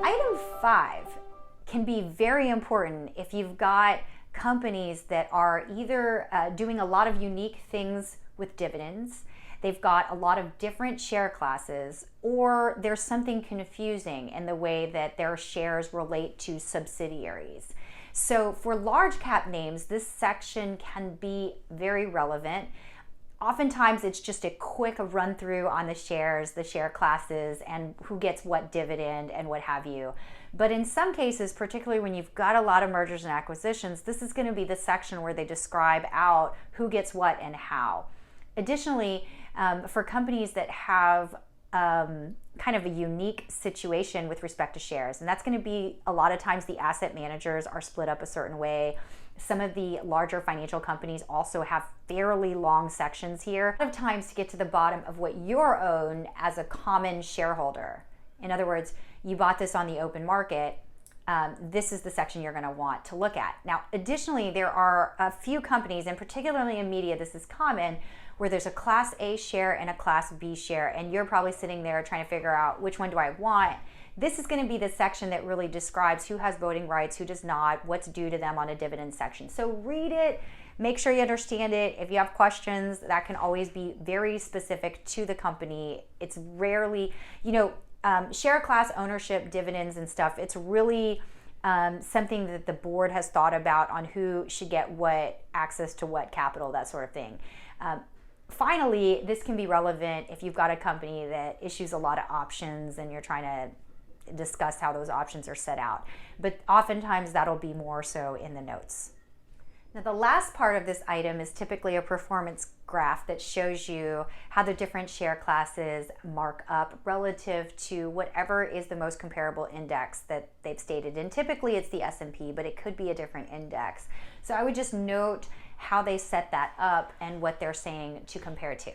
Item 5 can be very important if you've got companies that are either doing a lot of unique things with dividends, they've got a lot of different share classes, or there's something confusing in the way that their shares relate to subsidiaries. So for large cap names, this section can be very relevant. Oftentimes it's just a quick run through on the shares, the share classes, and who gets what dividend and what have you. But in some cases, particularly when you've got a lot of mergers and acquisitions, this is going to be the section where they describe out who gets what and how. Additionally, for companies that have kind of a unique situation with respect to shares, and that's going to be a lot of times the asset managers are split up a certain way. Some of the larger financial companies also have fairly long sections here. A lot of times to get to the bottom of what you're owned as a common shareholder. In other words, you bought this on the open market. This is the section you're going to want to look at. Now, additionally, there are a few companies, and particularly in media, this is common, where there's a Class A share and a Class B share, and you're probably sitting there trying to figure out which one do I want. This is going to be the section that really describes who has voting rights, who does not, what's due to them on a dividend section. So read it, make sure you understand it. If you have questions, that can always be very specific to the company. It's rarely, share class ownership, dividends and stuff, it's really something that the board has thought about on who should get what access to what capital, that sort of thing. Finally, this can be relevant if you've got a company that issues a lot of options and you're trying to discuss how those options are set out. But oftentimes that'll be more so in the notes. Now, the last part of this item is typically a performance graph that shows you how the different share classes mark up relative to whatever is the most comparable index that they've stated. And typically it's the S&P, but it could be a different index. So I would just note how they set that up and what they're saying to compare to.